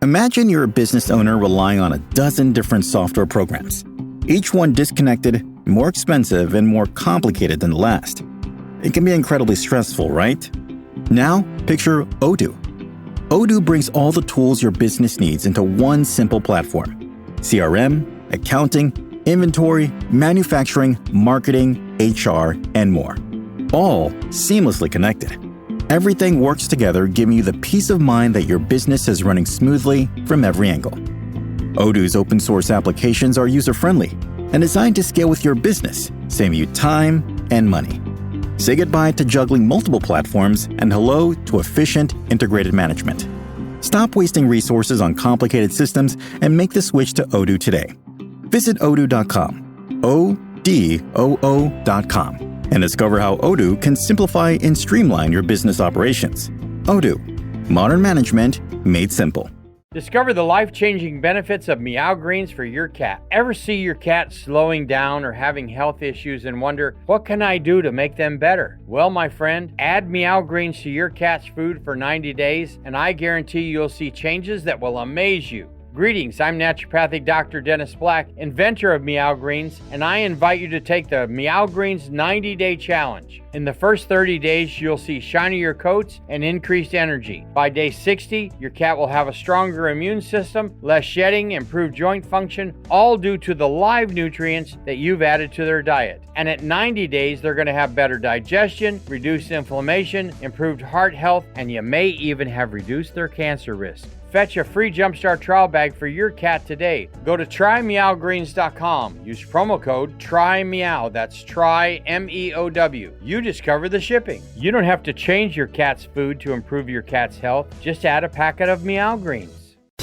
Imagine you're a business owner relying on a dozen different software programs, each one disconnected, more expensive, and more complicated than the last. It can be incredibly stressful, right? Now, picture Odoo. Odoo brings all the tools your business needs into one simple platform. CRM, accounting, inventory, manufacturing, marketing, HR, and more. All seamlessly connected. Everything works together, giving you the peace of mind that your business is running smoothly from every angle. Odoo's open source applications are user-friendly and designed to scale with your business, saving you time and money. Say goodbye to juggling multiple platforms and hello to efficient, integrated management. Stop wasting resources on complicated systems and make the switch to Odoo today. Visit odoo.com, ODOO.com, and discover how Odoo can simplify and streamline your business operations. Odoo, modern management made simple. Discover the life-changing benefits of Meow Greens for your cat. Ever see your cat slowing down or having health issues and wonder, what can I do to make them better? Well, my friend, add Meow Greens to your cat's food for 90 days, and I guarantee you'll see changes that will amaze you. Greetings, I'm naturopathic Dr. Dennis Black, inventor of Meow Greens, and I invite you to take the Meow Greens 90-day challenge. In the first 30 days, you'll see shinier coats and increased energy. By day 60, your cat will have a stronger immune system, less shedding, improved joint function, all due to the live nutrients that you've added to their diet. And at 90 days, they're going to have better digestion, reduced inflammation, improved heart health, and you may even have reduced their cancer risk. Fetch a free Jumpstart trial bag for your cat today. Go to trymeowgreens.com. Use promo code TRYMEOW. That's try, M-E-O-W. You discover the shipping. You don't have to change your cat's food to improve your cat's health. Just add a packet of Meow Greens.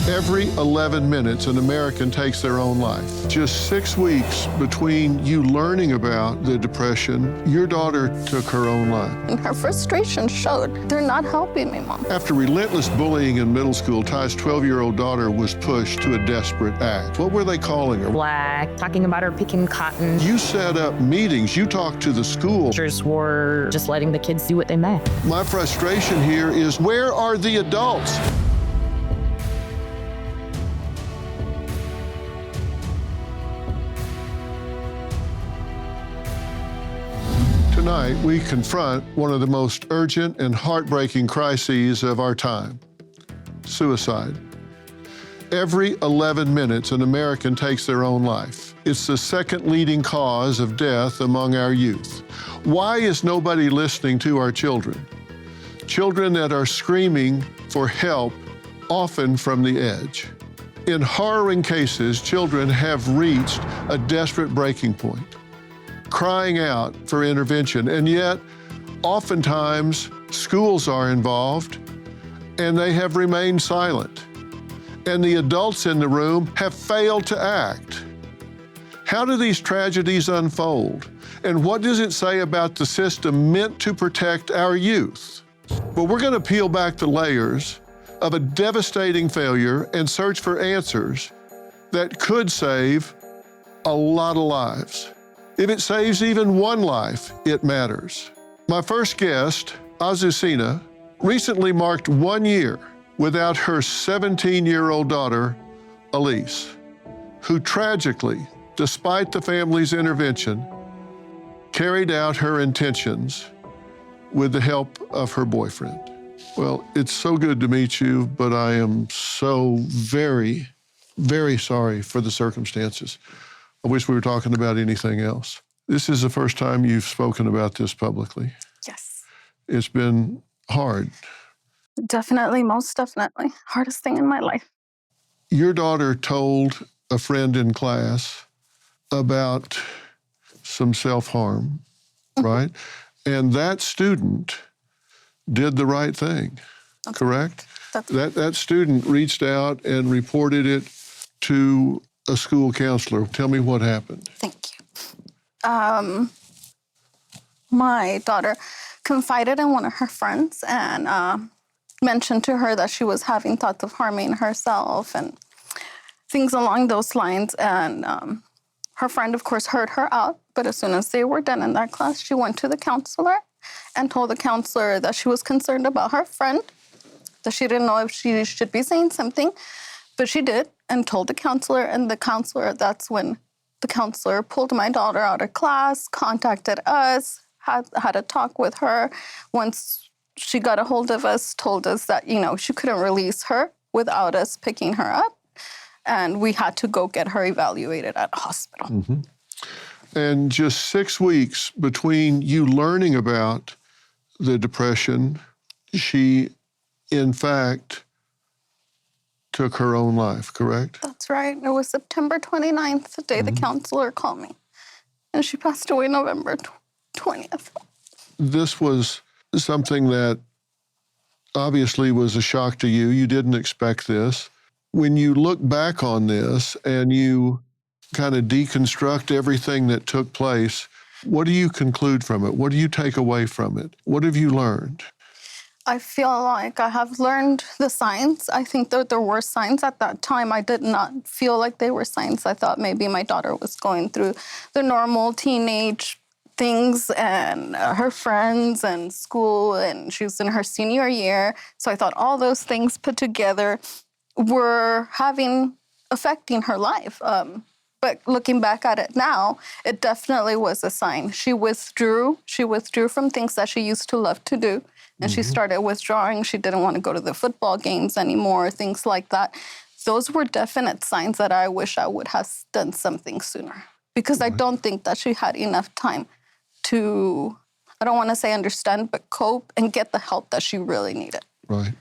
Every 11 minutes, an American takes their own life. Just 6 weeks between you learning about the depression, your daughter took her own life. And her frustration showed. They're not helping me, Mom. After relentless bullying in middle school, Ty's 12-year-old daughter was pushed to a desperate act. What were they calling her? Black, talking about her picking cotton. You set up meetings. You talked to the school. Teachers were just letting the kids do what they may. My frustration here is, where are the adults? Tonight, we confront one of the most urgent and heartbreaking crises of our time: suicide. Every 11 minutes, an American takes their own life. It's the second leading cause of death among our youth. Why is nobody listening to our children? Children that are screaming for help, often from the edge. In harrowing cases, children have reached a desperate breaking point, crying out for intervention, and yet oftentimes schools are involved and they have remained silent, and the adults in the room have failed to act. How do these tragedies unfold, and what does it say about the system meant to protect our youth? Well, we're going to peel back the layers of a devastating failure and search for answers that could save a lot of lives. If it saves even one life, it matters. My first guest, Azucena, recently marked 1 year without her 17-year-old daughter, Elise, who tragically, despite the family's intervention, carried out her intentions with the help of her boyfriend. Well, it's so good to meet you, but I am so very, very sorry for the circumstances. I wish we were talking about anything else. This is the first time you've spoken about this publicly. Yes. It's been hard. Definitely, most definitely. Hardest thing in my life. Your daughter told a friend in class about some self-harm, right? And that student did the right thing, correct? That student reached out and reported it to a school counselor. Tell me what happened. Thank you. My daughter confided in one of her friends and mentioned to her that she was having thoughts of harming herself and things along those lines. And her friend, of course, heard her out. But as soon as they were done in that class, she went to the counselor and told the counselor that she was concerned about her friend, that she didn't know if she should be saying something But she did and told the counselor, and that's when the counselor pulled my daughter out of class, contacted us, had a talk with her. Once she got a hold of us, told us that, she couldn't release her without us picking her up. And we had to go get her evaluated at a hospital. Mm-hmm. And just 6 weeks between you learning about the depression, she, in fact, took her own life, correct? That's right. It was September 29th, the day the counselor called me. And she passed away November 20th. This was something that obviously was a shock to you. You didn't expect this. When you look back on this and you kind of deconstruct everything that took place, what do you conclude from it? What do you take away from it? What have you learned? I feel like I have learned the signs. I think that there were signs at that time. I did not feel like they were signs. I thought maybe my daughter was going through the normal teenage things and her friends and school, and she was in her senior year. So I thought all those things put together were affecting her life. But looking back at it now, it definitely was a sign. She withdrew from things that she used to love to do. And she started withdrawing. She didn't want to go to the football games anymore, things like that. Those were definite signs that I wish I would have done something sooner. Because I don't think that she had enough time to, I don't want to say understand, but cope and get the help that she really needed. Right.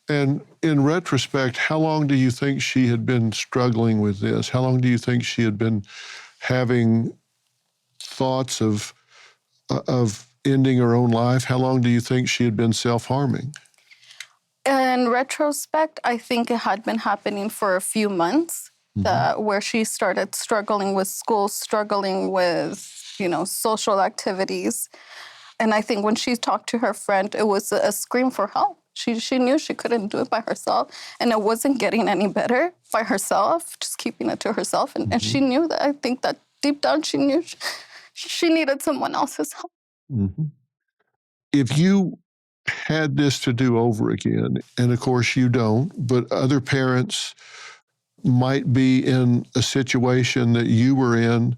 And in retrospect, how long do you think she had been struggling with this? How long do you think she had been having thoughts of ending her own life? How long do you think she had been self-harming? In retrospect, I think it had been happening for a few months, where she started struggling with school, struggling with, social activities. And I think when she talked to her friend, it was a scream for help. She knew she couldn't do it by herself, and it wasn't getting any better by herself, just keeping it to herself. And she knew that. I think that deep down she knew she needed someone else's help. Mm-hmm. If you had this to do over again, and of course you don't, but other parents might be in a situation that you were in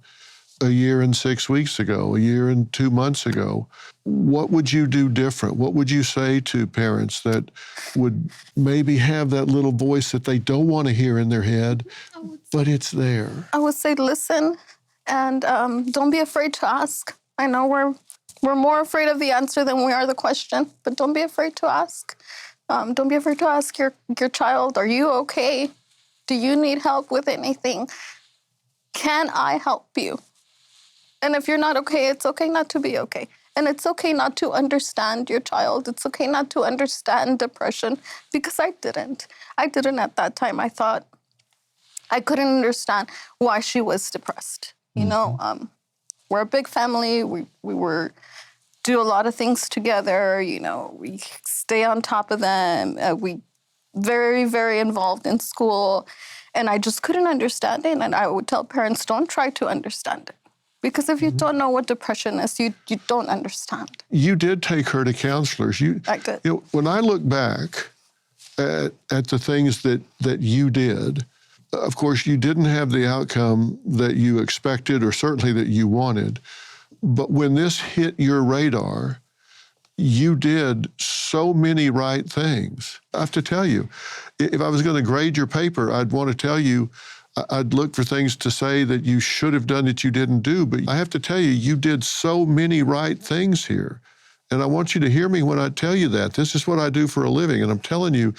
a year and 6 weeks ago, a year and 2 months ago, what would you do different? What would you say to parents that would maybe have that little voice that they don't want to hear in their head, but it's there? I would say listen, and don't be afraid to ask. I know we're more afraid of the answer than we are the question, but don't be afraid to ask. Don't be afraid to ask your child, are you okay? Do you need help with anything? Can I help you? And if you're not okay, it's okay not to be okay. And it's okay not to understand your child. It's okay not to understand depression, because I didn't. I didn't at that time. I thought I couldn't understand why she was depressed. We're a big family. We do a lot of things together. We stay on top of them. We very, very involved in school. And I just couldn't understand it. And I would tell parents, don't try to understand it. Because if you don't know what depression is, you don't understand. You did take her to counselors. I did. When I look back at the things that you did, of course, you didn't have the outcome that you expected or certainly that you wanted. But when this hit your radar, you did so many right things. I have to tell you, if I was going to grade your paper, I'd want to tell you, I'd look for things to say that you should have done that you didn't do. But I have to tell you, you did so many right things here. And I want you to hear me when I tell you that. This is what I do for a living. And I'm telling you,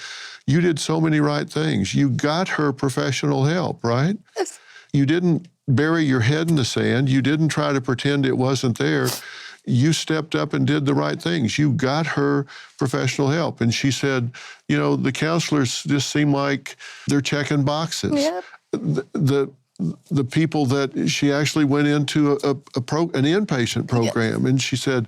you did so many right things. You got her professional help, right? Yes. You didn't bury your head in the sand. You didn't try to pretend it wasn't there. You stepped up and did the right things. You got her professional help. And she said, the counselors just seem like they're checking boxes. Yep. The people that she actually went into an inpatient program, yes. And she said,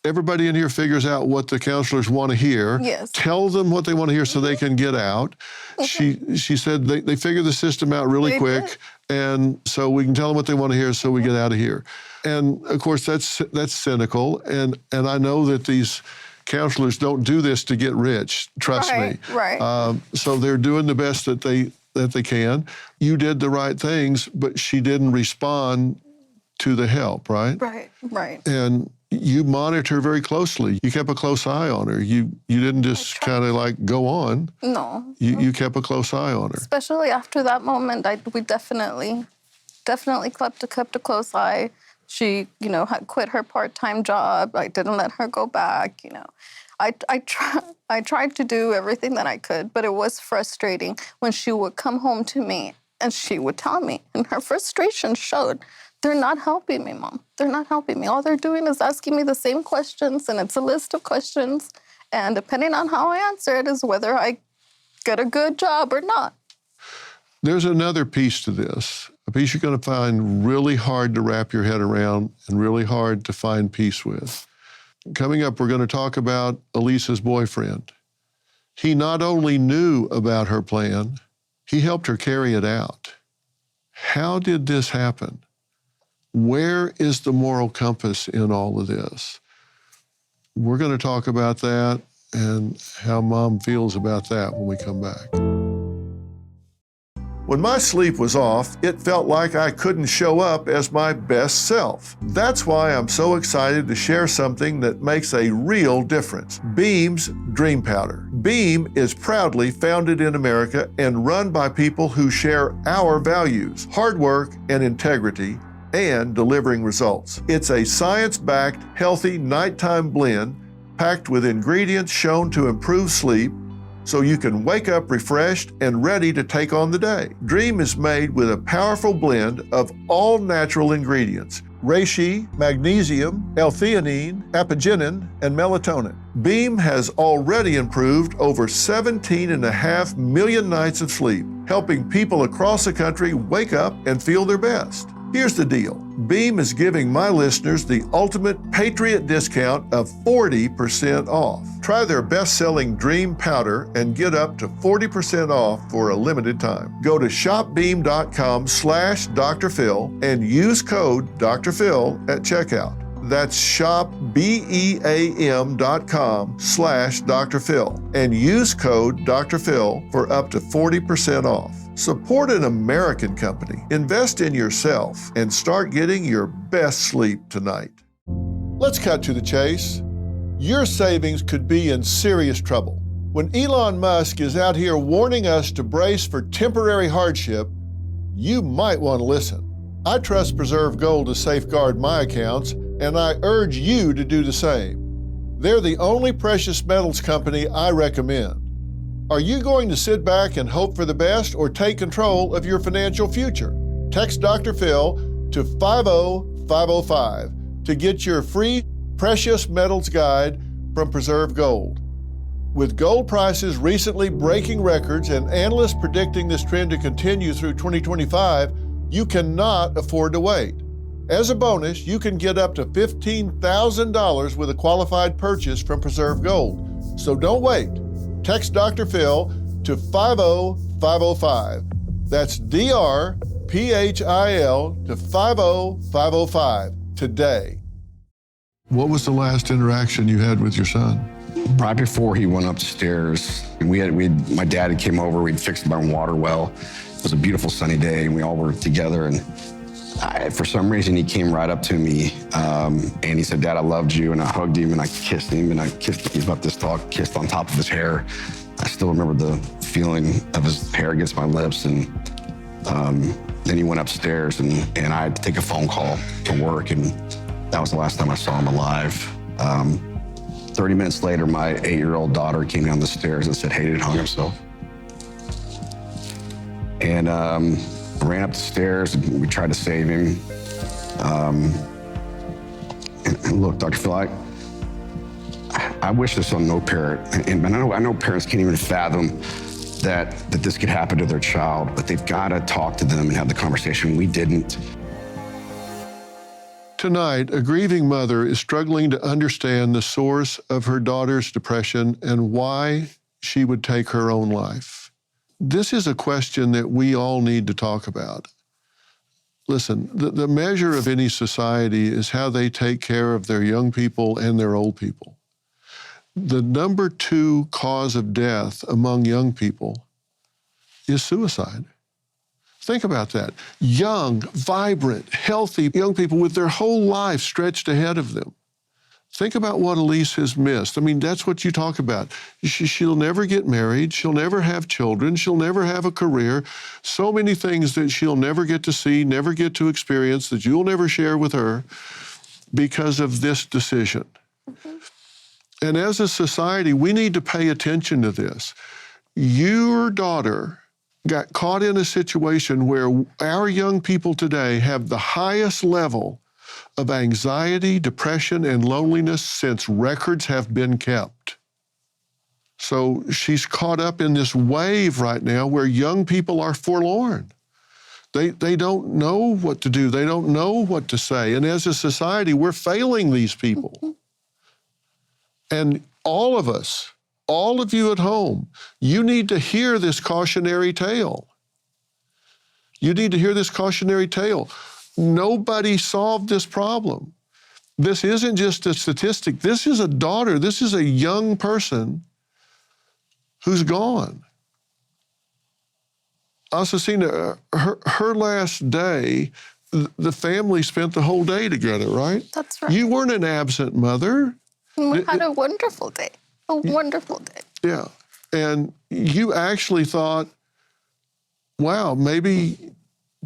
everybody in here figures out what the counselors want to hear. Yes. Tell them what they want to hear so they can get out. She said they figure the system out really quick, and so we can tell them what they want to hear so we get out of here. And of course, that's cynical, and I know that these counselors don't do this to get rich. Trust me. Right. So they're doing the best that that they can. You did the right things, but she didn't respond to the help, right? Right. And you monitor her very closely. You kept a close eye on her. You didn't just kind of like go on. No. You kept a close eye on her. Especially after that moment, we definitely kept a close eye. She, had quit her part-time job. I didn't let her go back, I tried to do everything that I could, but it was frustrating when she would come home to me and she would tell me, and her frustration showed, they're not helping me, Mom. They're not helping me. All they're doing is asking me the same questions, and it's a list of questions. And depending on how I answer it is whether I get a good job or not. There's another piece to this, a piece you're going to find really hard to wrap your head around and really hard to find peace with. Coming up, we're going to talk about Elisa's boyfriend. He not only knew about her plan, he helped her carry it out. How did this happen? Where is the moral compass in all of this? We're going to talk about that and how Mom feels about that when we come back. When my sleep was off, it felt like I couldn't show up as my best self. That's why I'm so excited to share something that makes a real difference. Beam's Dream Powder. Beam is proudly founded in America and run by people who share our values, hard work and integrity, and delivering results. It's a science-backed, healthy nighttime blend packed with ingredients shown to improve sleep, so you can wake up refreshed and ready to take on the day. Dream is made with a powerful blend of all natural ingredients: reishi, magnesium, L-theanine, apigenin, and melatonin. Beam has already improved over 17.5 million nights of sleep, helping people across the country wake up and feel their best. Here's the deal. Beam is giving my listeners the ultimate Patriot discount of 40% off. Try their best-selling Dream Powder and get up to 40% off for a limited time. Go to shopbeam.com/Dr. Phil and use code Dr. Phil at checkout. That's shopbeam.com/Dr. Phil and use code Dr. Phil for up to 40% off. Support an American company, invest in yourself, and start getting your best sleep tonight. Let's cut to the chase. Your savings could be in serious trouble. When Elon Musk is out here warning us to brace for temporary hardship, you might want to listen. I trust Preserve Gold to safeguard my accounts, and I urge you to do the same. They're the only precious metals company I recommend. Are you going to sit back and hope for the best or take control of your financial future? Text Dr. Phil to 50505 to get your free Precious Metals Guide from Preserve Gold. With gold prices recently breaking records and analysts predicting this trend to continue through 2025, you cannot afford to wait. As a bonus, you can get up to $15,000 with a qualified purchase from Preserve Gold. So don't wait. Text Dr. Phil to 50505. That's DRPHIL to 50505 today. What was the last interaction you had with your son? Right before he went upstairs, my dad had came over, we'd fixed my water well. It was a beautiful sunny day and we all were together, and for some reason he came right up to me and he said, "Dad, I loved you," and I hugged him and I kissed him and he's about this tall, kissed on top of his hair. I still remember the feeling of his hair against my lips, and then he went upstairs and I had to take a phone call to work, and that was the last time I saw him alive. 30 minutes later, my 8-year-old daughter came down the stairs and said, "Hey, he hung himself." And I ran up the stairs and we tried to save him. And look, Dr. Phil, I wish this on no parent, and I know parents can't even fathom that this could happen to their child, but they've got to talk to them and have the conversation. We didn't. Tonight, a grieving mother is struggling to understand the source of her daughter's depression and why she would take her own life. This is a question that we all need to talk about. Listen, the measure of any society is how they take care of their young people and their old people. The number 2 cause of death among young people is suicide. Think about that. Young, vibrant, healthy young people with their whole life stretched ahead of them. Think about what Elise has missed. I mean, that's what you talk about. She'll never get married. She'll never have children. She'll never have a career. So many things that she'll never get to see, never get to experience, that you'll never share with her because of this decision. Mm-hmm. And as a society, we need to pay attention to this. Your daughter got caught in a situation where our young people today have the highest level of anxiety, depression, and loneliness since records have been kept. So she's caught up in this wave right now where young people are forlorn. They don't know what to do. They don't know what to say. And as a society, we're failing these people. And all of us, all of you at home, you need to hear this cautionary tale. You need to hear this cautionary tale. Nobody solved this problem. This isn't just a statistic. This is a daughter. This is a young person who's gone. Also seen her last day, the family spent the whole day together, right? That's right. You weren't an absent mother. We had a wonderful day. A wonderful day. Yeah. And you actually thought, wow, maybe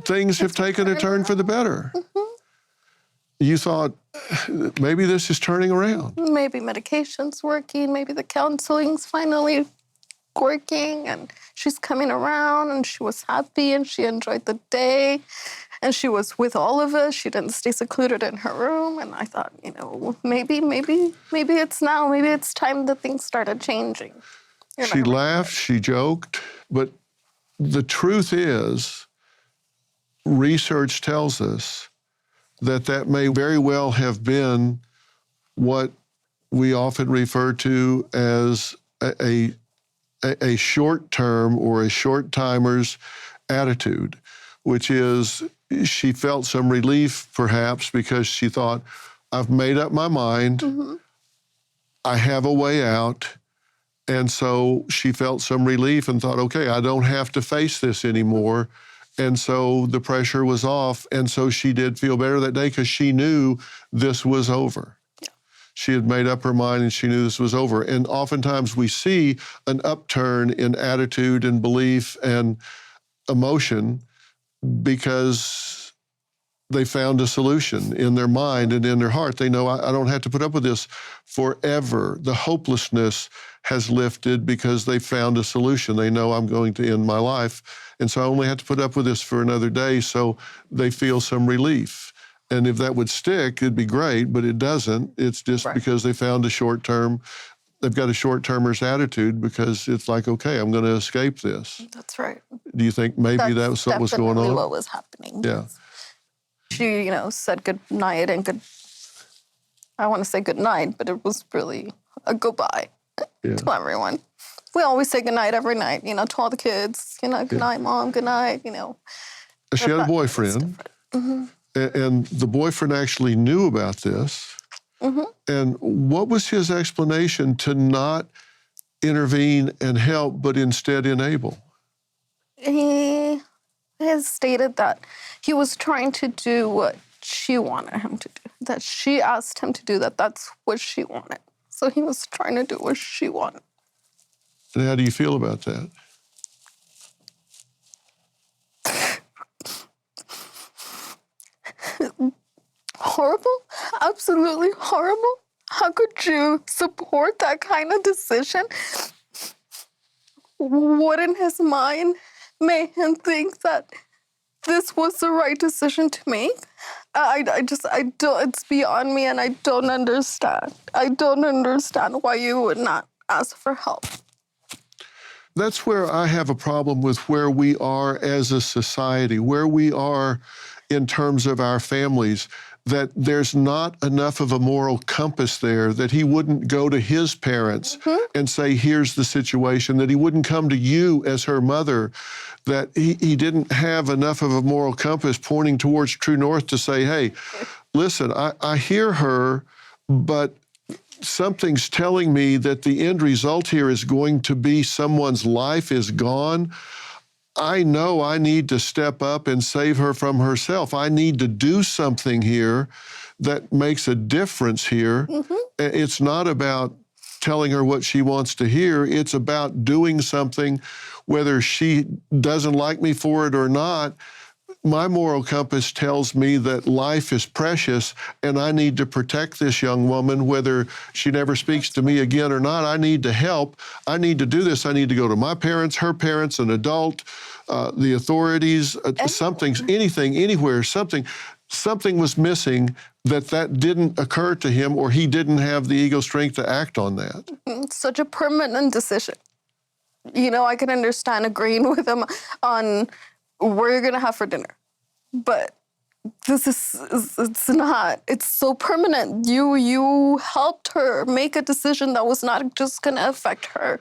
things have taken a turn for the better. Mm-hmm. You thought, maybe this is turning around. Maybe medication's working. Maybe the counseling's finally working. And she's coming around, and she was happy, and she enjoyed the day. And she was with all of us. She didn't stay secluded in her room. And I thought, maybe it's now. Maybe it's time that things started changing. She laughed, she joked, but the truth is, research tells us that may very well have been what we often refer to as a short-term or a short-timer's attitude, which is she felt some relief perhaps because she thought, I've made up my mind, I have a way out, and so she felt some relief and thought, okay, I don't have to face this anymore. And so the pressure was off, and so she did feel better that day because she knew this was over. Yeah. She had made up her mind and she knew this was over. And oftentimes we see an upturn in attitude and belief and emotion because they found a solution in their mind and in their heart. They know, I don't have to put up with this forever. The hopelessness has lifted because they found a solution. They know I'm going to end my life, and so I only have to put up with this for another day, so they feel some relief. And if that would stick, it'd be great, but it doesn't. It's just because they found a short-term, they've got a short-termer's attitude because it's like, okay, I'm going to escape this. That's right. Do you think maybe that was what was going on? That's what was happening. Yeah. She, said good night and I want to say good night, but it was really a goodbye to everyone. We always say good night every night, to all the kids, good night, Mom, good night, She had a boyfriend, and the boyfriend actually knew about this. Mm-hmm. And what was his explanation to not intervene and help, but instead enable? He has stated that he was trying to do what she wanted him to do, that she asked him to do that's what she wanted. So he was trying to do what she wanted. And how do you feel about that? Horrible, absolutely horrible. How could you support that kind of decision? What in his mind made him think that this was the right decision to make? I don't, it's beyond me, and I don't understand. I don't understand why you would not ask for help. That's where I have a problem with where we are as a society, where we are in terms of our families, that there's not enough of a moral compass there, that he wouldn't go to his parents and say, here's the situation, that he wouldn't come to you as her mother, that he didn't have enough of a moral compass pointing towards true north to say, hey, listen, I hear her, but something's telling me that the end result here is going to be someone's life is gone. I know I need to step up and save her from herself. I need to do something here that makes a difference here. It's not about telling her what she wants to hear. It's about doing something, whether she doesn't like me for it or not. My moral compass tells me that life is precious and I need to protect this young woman, whether she never speaks to me again or not. I need to help. I need to do this. I need to go to my parents, her parents, an adult, the authorities, anything, anywhere, something was missing that didn't occur to him, or he didn't have the ego strength to act on that. It's such a permanent decision. You know, I can understand agreeing with him on where you're gonna have for dinner, but it's not. It's so permanent. You helped her make a decision that was not just gonna affect her.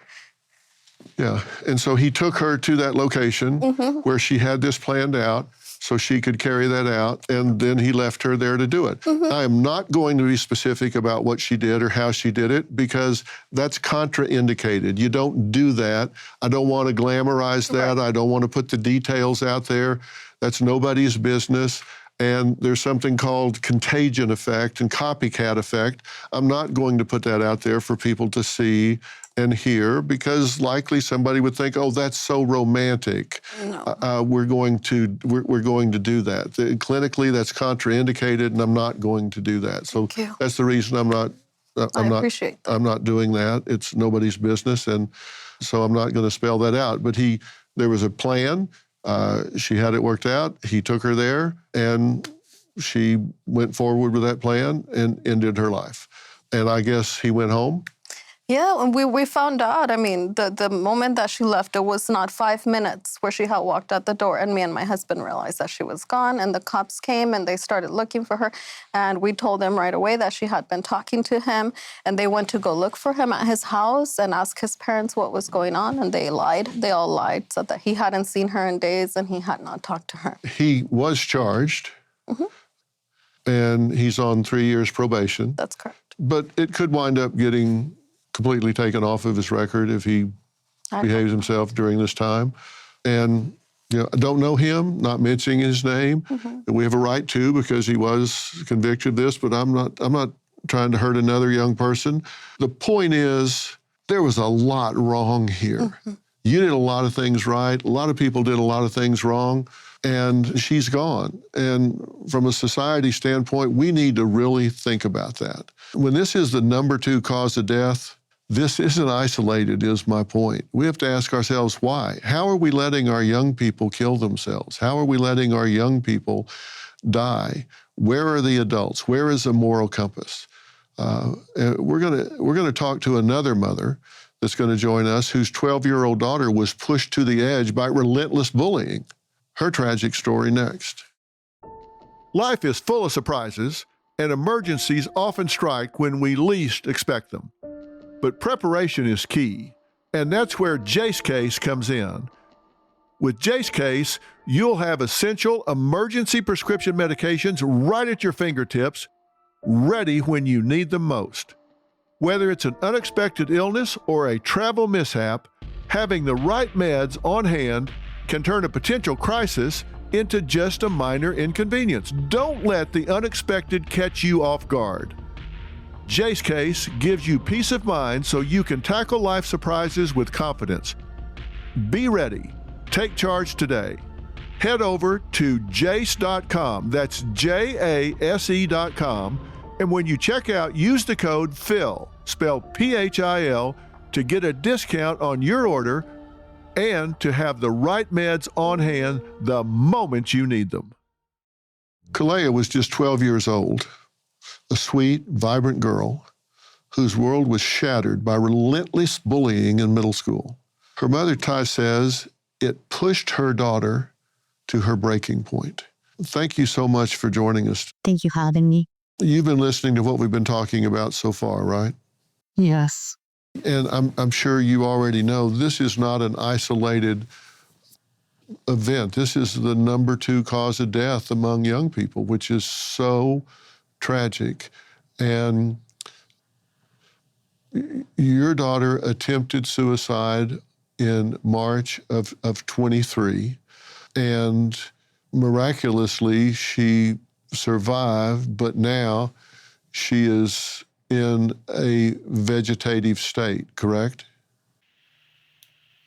Yeah, and so he took her to that location where she had this planned out so she could carry that out, and then he left her there to do it. I am not going to be specific about what she did or how she did it, because that's contraindicated. You don't do that. I don't want to glamorize that. I don't want to put the details out there. That's nobody's business. And there's something called contagion effect and copycat effect. I'm not going to put that out there for people to see and hear, because likely somebody would think, oh, that's so romantic. No. We're going to do that. Clinically, that's contraindicated, and I'm not going to do that. So that's the reason I'm not doing that. It's nobody's business, and so I'm not going to spell that out. But there was a plan. She had it worked out. He took her there, and she went forward with that plan and ended her life. And I guess he went home. Yeah, and we found out, I mean, the moment that she left, it was not 5 minutes where she had walked out the door, and me and my husband realized that she was gone, and the cops came and they started looking for her, and we told them right away that she had been talking to him, and they went to go look for him at his house and ask his parents what was going on, and they lied. They all lied, said that he hadn't seen her in days and he had not talked to her. He was charged, and he's on 3 years probation. That's correct. But it could wind up getting completely taken off of his record if he behaves himself during this time. And I don't know him, not mentioning his name. We have a right to, because he was convicted of this, but I'm not trying to hurt another young person. The point is, there was a lot wrong here. You did a lot of things right. A lot of people did a lot of things wrong, and she's gone. And from a society standpoint, we need to really think about that. When this is the number 2 cause of death, this isn't isolated, is my point. We have to ask ourselves why. How are we letting our young people kill themselves? How are we letting our young people die? Where are the adults? Where is the moral compass? We're gonna talk to another mother that's going to join us, whose 12-year-old daughter was pushed to the edge by relentless bullying. Her tragic story next. Life is full of surprises, and emergencies often strike when we least expect them. But preparation is key, and that's where Jace Case comes in. With Jace Case, you'll have essential emergency prescription medications right at your fingertips, ready when you need them most. Whether it's an unexpected illness or a travel mishap, having the right meds on hand can turn a potential crisis into just a minor inconvenience. Don't let the unexpected catch you off guard. Jace Case gives you peace of mind so you can tackle life surprises with confidence. Be ready. Take charge today. Head over to jace.com. That's JASE.com. And when you check out, use the code PHIL, spelled PHIL, to get a discount on your order and to have the right meds on hand the moment you need them. Kalea was just 12 years old, a sweet, vibrant girl whose world was shattered by relentless bullying in middle school. Her mother, Ty, says it pushed her daughter to her breaking point. Thank you so much for joining us. Thank you for having me. You've been listening to what we've been talking about so far, right? Yes. And I'm sure you already know this is not an isolated event. This is the number 2 cause of death among young people, which is so tragic. And your daughter attempted suicide in March of 23, and miraculously she survived, but now she is in a vegetative state, correct?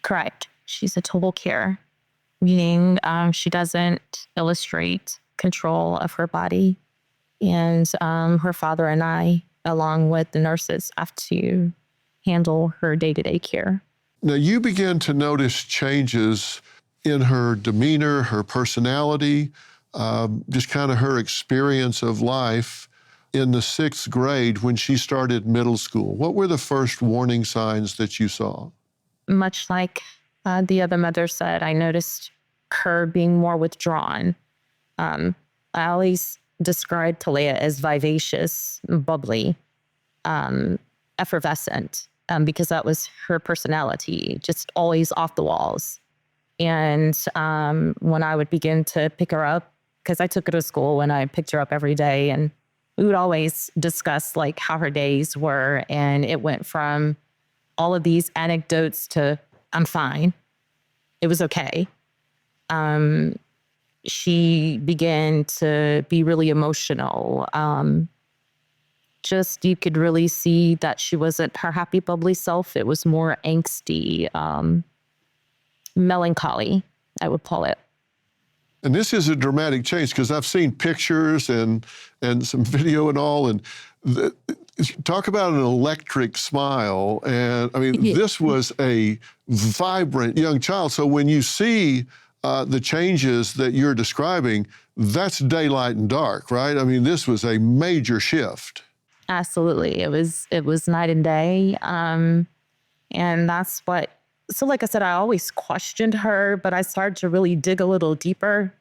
Correct. She's a total care, meaning she doesn't illustrate control of her body. And her father and I, along with the nurses, have to handle her day-to-day care. Now, you begin to notice changes in her demeanor, her personality, just kind of her experience of life in the 6th grade when she started middle school. What were the first warning signs that you saw? Much like the other mother said, I noticed her being more withdrawn. I always described Talia as vivacious, bubbly, effervescent, because that was her personality, just always off the walls. And when I would begin to pick her up, because I took her to school and I picked her up every day, and we would always discuss like how her days were. And it went from all of these anecdotes to, I'm fine. It was okay. She began to be really emotional. Just you could really see that she wasn't her happy, bubbly self. It was more angsty, melancholy, I would call it. And this is a dramatic change because I've seen pictures and some video and all, and talk about an electric smile. And I mean, this was a vibrant young child. So when you see the changes that you're describing, that's daylight and dark, right? I mean, this was a major shift. Absolutely. It was night and day. And that's what, so like I said, I always questioned her, but I started to really dig a little deeper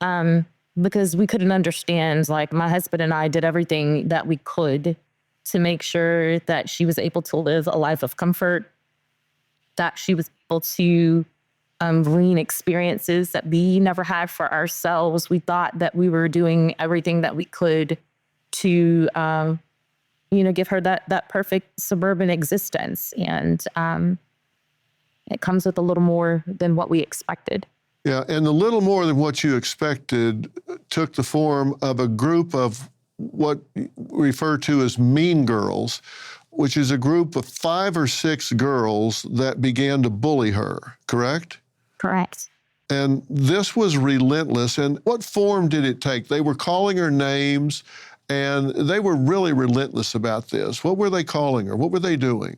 because we couldn't understand, like my husband and I did everything that we could to make sure that she was able to live a life of comfort, that she was able to glean experiences that we never had for ourselves. We thought that we were doing everything that we could to, give her that perfect suburban existence. And it comes with a little more than what we expected. Yeah, and the little more than what you expected took the form of a group of what we refer to as mean girls, which is a group of 5 or 6 girls that began to bully her, correct? Correct. And this was relentless. And what form did it take? They were calling her names, and they were really relentless about this. What were they calling her? What were they doing?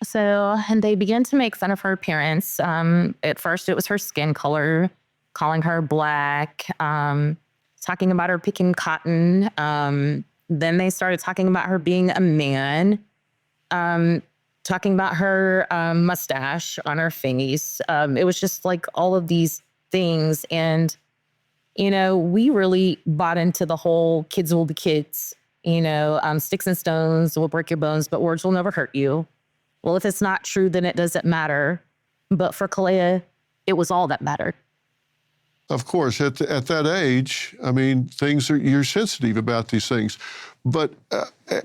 So, and they began to make fun of her appearance. At first, it was her skin color, calling her black, talking about her picking cotton. Then they started talking about her being a man, talking about her mustache on her face. It was just like all of these things. And, we really bought into the whole kids will be kids. Sticks and stones will break your bones, but words will never hurt you. Well, if it's not true, then it doesn't matter. But for Kalea, it was all that mattered. Of course, at that age, I mean, you're sensitive about these things. But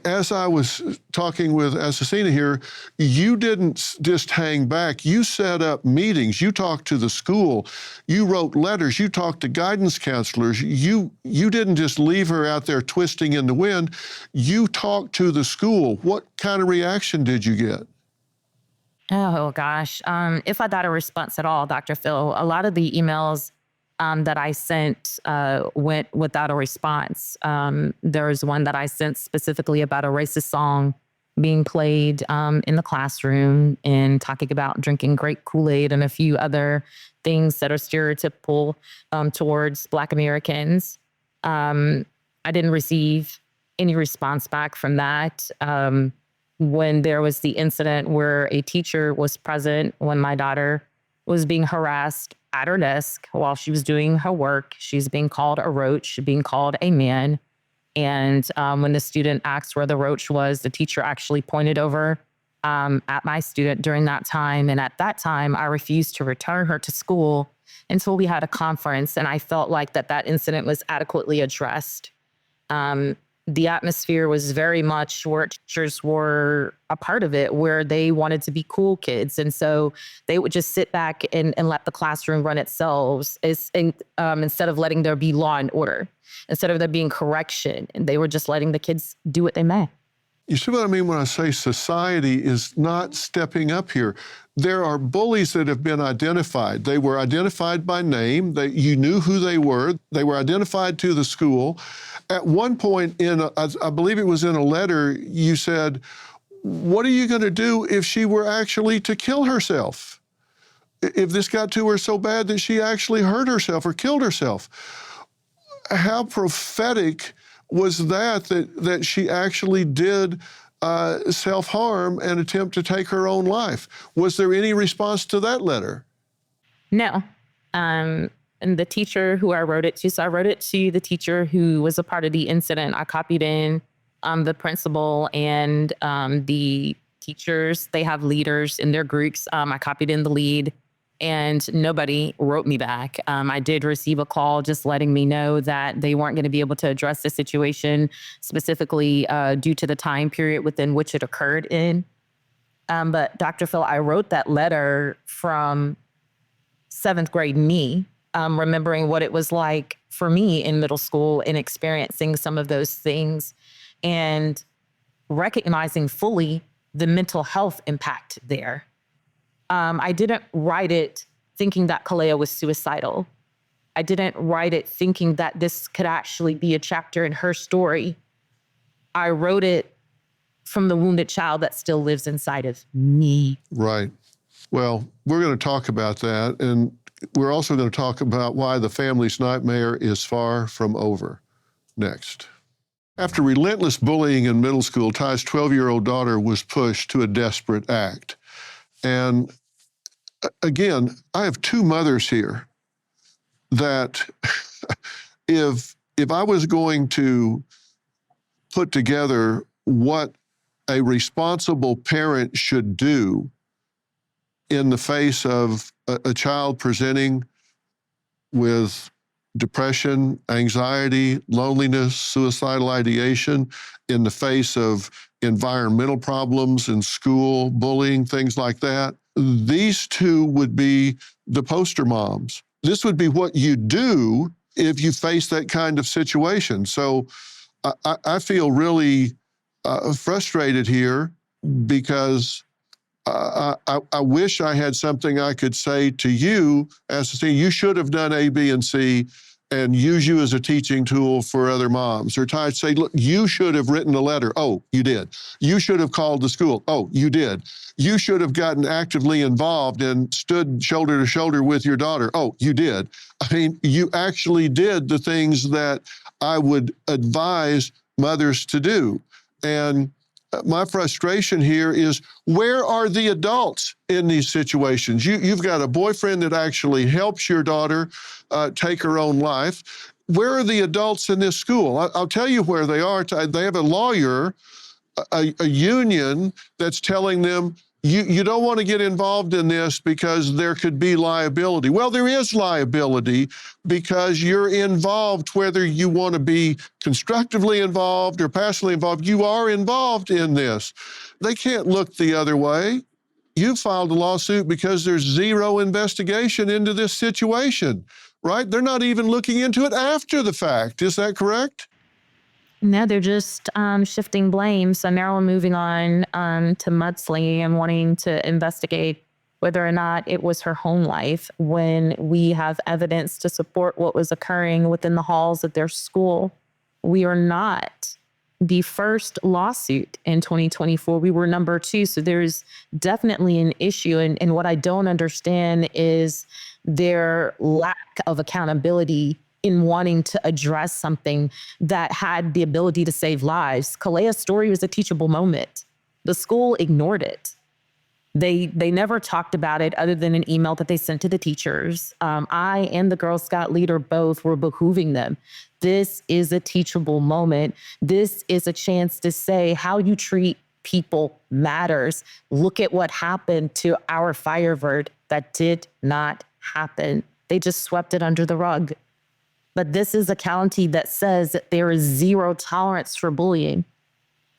as I was talking with Assassina here, you didn't just hang back. You set up meetings. You talked to the school. You wrote letters. You talked to guidance counselors. You didn't just leave her out there twisting in the wind. You talked to the school. What kind of reaction did you get? Oh, gosh. If I got a response at all, Dr. Phil, a lot of the emails that I sent went without a response. There was one that I sent specifically about a racist song being played in the classroom and talking about drinking grape Kool-Aid and a few other things that are stereotypical towards Black Americans. I didn't receive any response back from that. When there was the incident where a teacher was present when my daughter was being harassed at her desk while she was doing her work, she's being called a roach, being called a man. And when the student asked where the roach was, the teacher actually pointed over at my student during that time. And at that time, I refused to return her to school until we had a conference. And I felt like that incident was adequately addressed. The atmosphere was very much where teachers were a part of it, where they wanted to be cool kids. And so they would just sit back and let the classroom run itself instead of letting there be law and order, instead of there being correction. And they were just letting the kids do what they may. You see what I mean when I say society is not stepping up here? There are bullies that have been identified. They were identified by name. You knew who they were. They were identified to the school. At one point I believe it was in a letter, you said, what are you going to do if she were actually to kill herself? If this got to her so bad that she actually hurt herself or killed herself? How prophetic was that she actually did self-harm and attempt to take her own life? Was there any response to that letter? No. And the teacher who I wrote it to, so I wrote it to the teacher who was a part of the incident. I copied in the principal and the teachers. They have leaders in their groups. I copied in the lead. And nobody wrote me back. I did receive a call just letting me know that they weren't going to be able to address the situation specifically due to the time period within which it occurred in. But Dr. Phil, I wrote that letter from 7th grade me, remembering what it was like for me in middle school and experiencing some of those things and recognizing fully the mental health impact there. I didn't write it thinking that Kalea was suicidal. I didn't write it thinking that this could actually be a chapter in her story. I wrote it from the wounded child that still lives inside of me. Right. Well, we're going to talk about that, and we're also going to talk about why the family's nightmare is far from over next. After relentless bullying in middle school, Ty's 12-year-old daughter was pushed to a desperate act. And again, I have two mothers here that if I was going to put together what a responsible parent should do in the face of a child presenting with depression, anxiety, loneliness, suicidal ideation, in the face of environmental problems in school, bullying, things like that, these two would be the poster moms. This would be what you do if you face that kind of situation. So I feel really frustrated here because I wish I had something I could say to you as to say, you should have done A, B, and C, and use you as a teaching tool for other moms. Or I'd say, look, you should have written a letter. Oh, you did. You should have called the school. Oh, you did. You should have gotten actively involved and stood shoulder to shoulder with your daughter. Oh, you did. I mean, you actually did the things that I would advise mothers to do. And my frustration here is, where are the adults in these situations? You've got a boyfriend that actually helps your daughter take her own life. Where are the adults in this school? I'll tell you where they are. They have a lawyer, a union that's telling them, you don't want to get involved in this because there could be liability. Well, there is liability because you're involved, whether you want to be constructively involved or passively involved, you are involved in this. They can't look the other way. You filed a lawsuit because there's zero investigation into this situation, right? They're not even looking into it after the fact. Is that correct? No, they're just shifting blame. So Marilyn moving on to mudslinging and wanting to investigate whether or not it was her home life when we have evidence to support what was occurring within the halls of their school. We are not the first lawsuit in 2024. We were number 2. So there's definitely an issue. And what I don't understand is their lack of accountability in wanting to address something that had the ability to save lives. Kalea's story was a teachable moment. The school ignored it. They never talked about it other than an email that they sent to the teachers. I and the Girl Scout leader both were behooving them. This is a teachable moment. This is a chance to say how you treat people matters. Look at what happened to our Firebird. That did not happen. They just swept it under the rug. But this is a county that says that there is zero tolerance for bullying.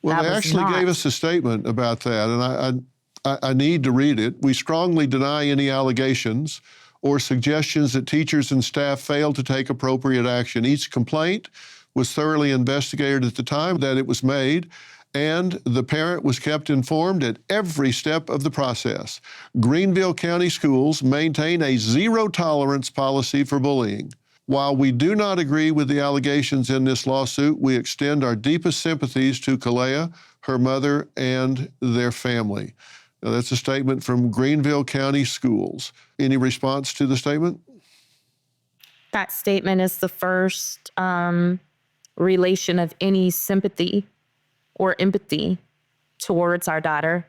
Well, That they was actually not. gave us a statement about that, and I need to read it. We strongly deny any allegations or suggestions that teachers and staff failed to take appropriate action. Each complaint was thoroughly investigated at the time that it was made, and the parent was kept informed at every step of the process. Greenville County Schools maintain a zero-tolerance policy for bullying. While we do not agree with the allegations in this lawsuit, we extend our deepest sympathies to Kalea, her mother, and their family. Now, that's a statement from Greenville County Schools. Any response to the statement? That statement is the first relation of any sympathy or empathy towards our daughter,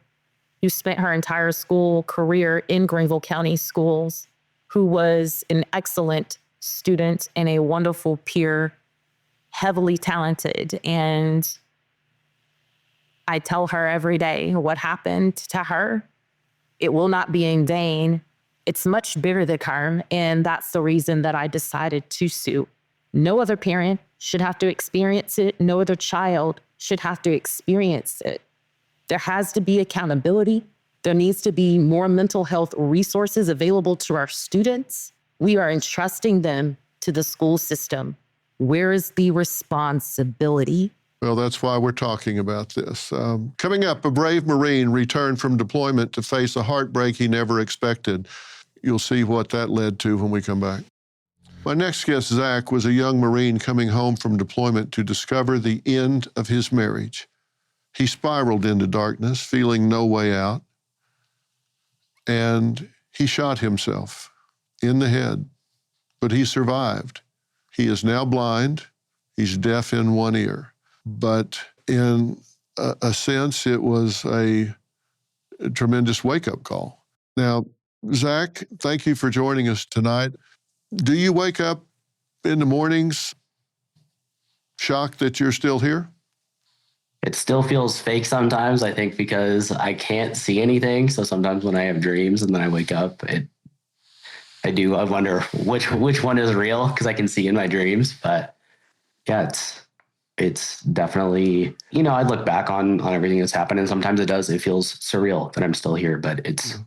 who spent her entire school career in Greenville County Schools, who was an excellent student and a wonderful peer, heavily talented. And I tell her every day what happened to her. It will not be in vain. It's much bigger than her. And that's the reason that I decided to sue. No other parent should have to experience it. No other child should have to experience it. There has to be accountability. There needs to be more mental health resources available to our students. We are entrusting them to the school system. Where is the responsibility? Well, that's why we're talking about this. Coming up, a brave Marine returned from deployment to face a heartbreak he never expected. You'll see what that led to when we come back. My next guest, Zach, was a young Marine coming home from deployment to discover the end of his marriage. He spiraled into darkness, feeling no way out, and he shot himself in the head, but he survived. He is now blind. He's deaf in one ear. But in a sense, it was a tremendous wake-up call. Now, Zach, thank you for joining us tonight. Do you wake up in the mornings shocked that you're still here? It still feels fake sometimes, I think, because I can't see anything. So sometimes when I have dreams and then I wake up, I wonder which one is real, because I can see in my dreams. But yeah, it's definitely, I look back on everything that's happened, and sometimes it feels surreal that I'm still here, but it's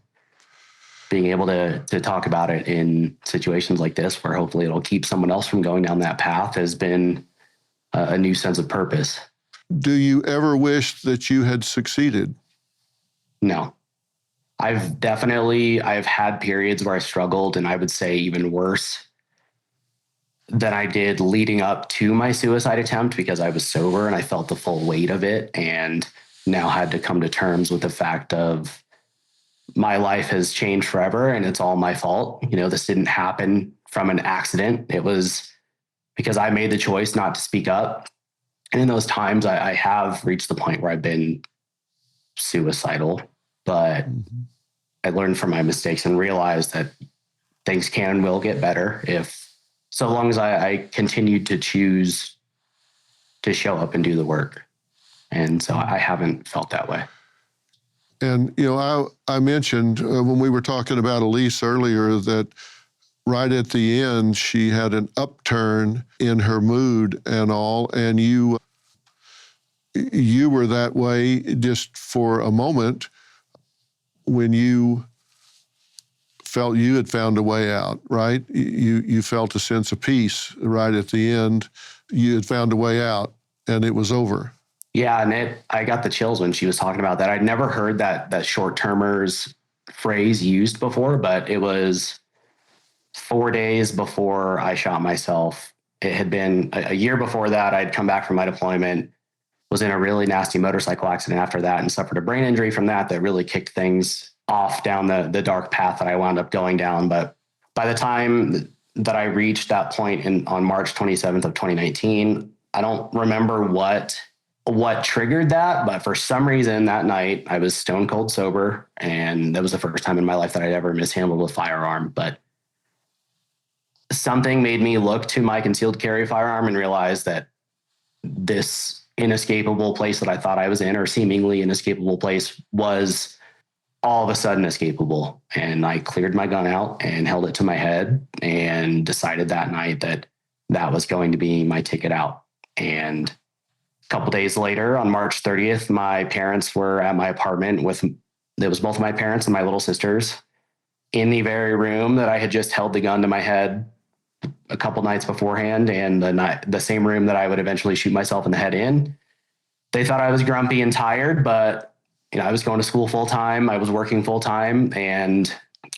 being able to talk about it in situations like this, where hopefully it'll keep someone else from going down that path, has been a new sense of purpose. Do you ever wish that you had succeeded? No. I've had periods where I struggled, and I would say even worse than I did leading up to my suicide attempt, because I was sober and I felt the full weight of it, and now had to come to terms with the fact of my life has changed forever and it's all my fault. This didn't happen from an accident. It was because I made the choice not to speak up. And in those times, I have reached the point where I've been suicidal, but I learned from my mistakes and realized that things can and will get better so long as I continue to choose to show up and do the work. And so I haven't felt that way. And, I mentioned when we were talking about Elise earlier that right at the end, she had an upturn in her mood and all, and you were that way just for a moment when you felt you had found a way out, right? You felt a sense of peace right at the end. You had found a way out, and it was over. Yeah, and I got the chills when she was talking about that. I'd never heard that short-termers phrase used before, but it was 4 days before I shot myself. It had been a year before that. I'd come back from my deployment, was in a really nasty motorcycle accident after that, and suffered a brain injury from that really kicked things off down the dark path that I wound up going down. But by the time that I reached that point on March 27th of 2019, I don't remember what triggered that, but for some reason that night I was stone cold sober, and that was the first time in my life that I'd ever mishandled a firearm. But something made me look to my concealed carry firearm and realize that this inescapable place that I thought I was in, or seemingly inescapable place, was all of a sudden escapable. And I cleared my gun out and held it to my head and decided that night that that was going to be my ticket out. And a couple days later, on March 30th, my parents were at my apartment it was both of my parents and my little sisters in the very room that I had just held the gun to my head a couple nights beforehand, and the same room that I would eventually shoot myself in the head in. They thought I was grumpy and tired, but I was going to school full time. I was working full time, and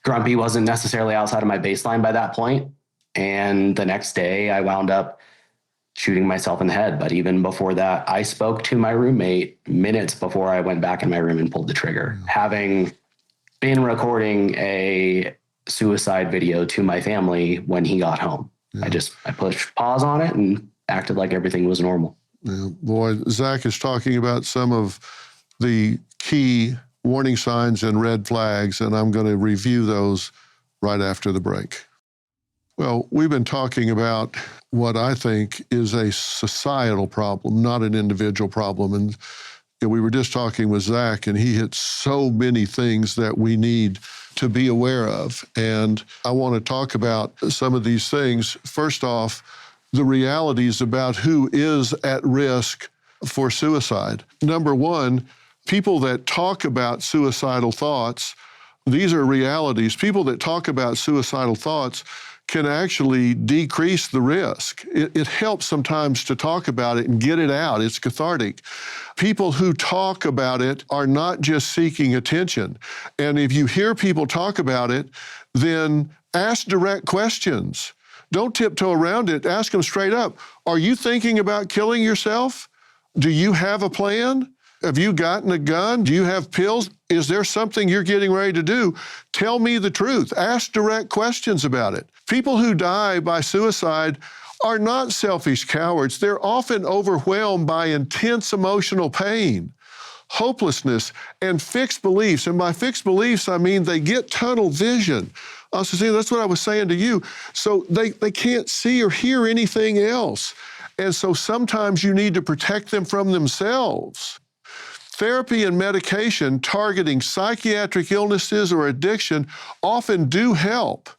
grumpy wasn't necessarily outside of my baseline by that point. And the next day I wound up shooting myself in the head. But even before that, I spoke to my roommate minutes before I went back in my room and pulled the trigger, having been recording a suicide video to my family when he got home. Yeah. I pushed pause on it and acted like everything was normal. Yeah. Boy, Zach is talking about some of the key warning signs and red flags, and I'm going to review those right after the break. Well, we've been talking about what I think is a societal problem, not an individual problem. And we were just talking with Zach, and he hit so many things that we need to be aware of. And I want to talk about some of these things. First off, the realities about who is at risk for suicide. Number one, people that talk about suicidal thoughts, these are realities. People that talk about suicidal thoughts can actually decrease the risk. It helps sometimes to talk about it and get it out. It's cathartic. People who talk about it are not just seeking attention. And if you hear people talk about it, then ask direct questions. Don't tiptoe around it. Ask them straight up. Are you thinking about killing yourself? Do you have a plan? Have you gotten a gun? Do you have pills? Is there something you're getting ready to do? Tell me the truth. Ask direct questions about it. People who die by suicide are not selfish cowards. They're often overwhelmed by intense emotional pain, hopelessness, and fixed beliefs. And by fixed beliefs, I mean they get tunnel vision. Also, see, that's what I was saying to you. So they can't see or hear anything else. And so sometimes you need to protect them from themselves. Therapy and medication targeting psychiatric illnesses or addiction often do help.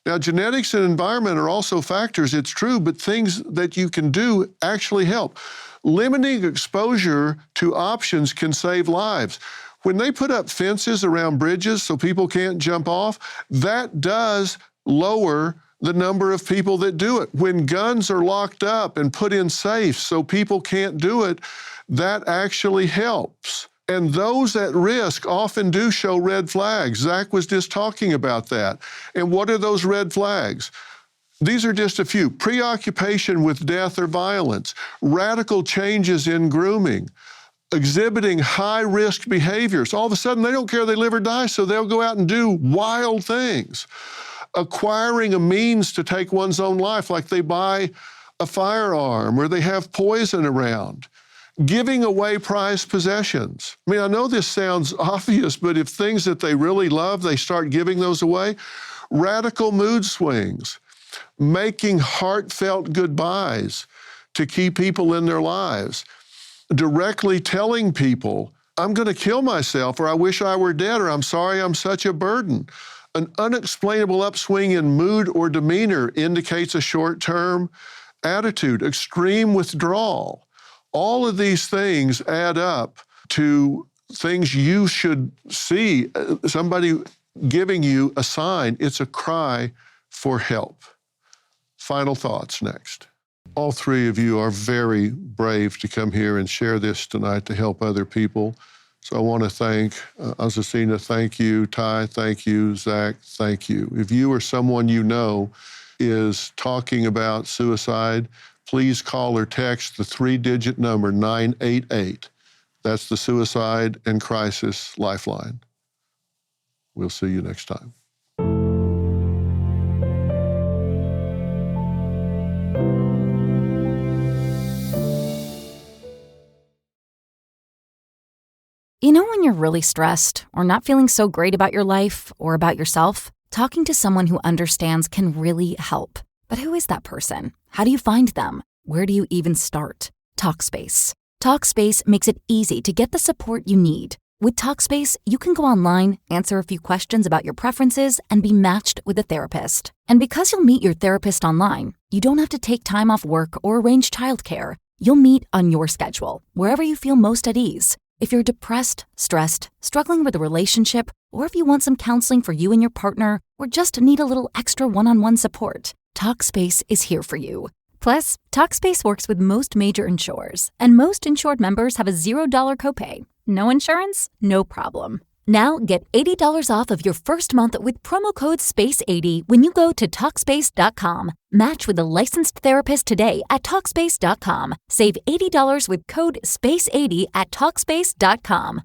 Now, genetics and environment are also factors, it's true, but things that you can do actually help. Limiting exposure to options can save lives. When they put up fences around bridges so people can't jump off, that does lower the number of people that do it. When guns are locked up and put in safes so people can't do it, that actually helps. And those at risk often do show red flags. Zach was just talking about that. And what are those red flags? These are just a few. Preoccupation with death or violence, radical changes in grooming, exhibiting high-risk behaviors. All of a sudden, they don't care they live or die, so they'll go out and do wild things. Acquiring a means to take one's own life, like they buy a firearm or they have poison around. Giving away prized possessions. I mean, I know this sounds obvious, but if things that they really love, they start giving those away. Radical mood swings. Making heartfelt goodbyes to key people in their lives. Directly telling people, I'm going to kill myself, or I wish I were dead, or I'm sorry I'm such a burden. An unexplainable upswing in mood or demeanor indicates a short-term attitude. Extreme withdrawal. All of these things add up to things you should see. Somebody giving you a sign. It's a cry for help. Final thoughts next. All three of you are very brave to come here and share this tonight to help other people. So I want to thank Azucena, thank you. Ty, thank you. Zach, thank you. If you or someone you know is talking about suicide, please call or text the 3-digit number 988. That's the Suicide and Crisis Lifeline. We'll see you next time. You know when you're really stressed or not feeling so great about your life or about yourself? Talking to someone who understands can really help. But who is that person? How do you find them? Where do you even start? Talkspace. Talkspace makes it easy to get the support you need. With Talkspace, you can go online, answer a few questions about your preferences, and be matched with a therapist. And because you'll meet your therapist online, you don't have to take time off work or arrange childcare. You'll meet on your schedule, wherever you feel most at ease. If you're depressed, stressed, struggling with a relationship, or if you want some counseling for you and your partner, or just need a little extra one-on-one support, Talkspace is here for you. Plus, Talkspace works with most major insurers, and most insured members have a $0 copay. No insurance? No problem. Now get $80 off of your first month with promo code SPACE80 when you go to Talkspace.com. Match with a licensed therapist today at Talkspace.com. Save $80 with code SPACE80 at Talkspace.com.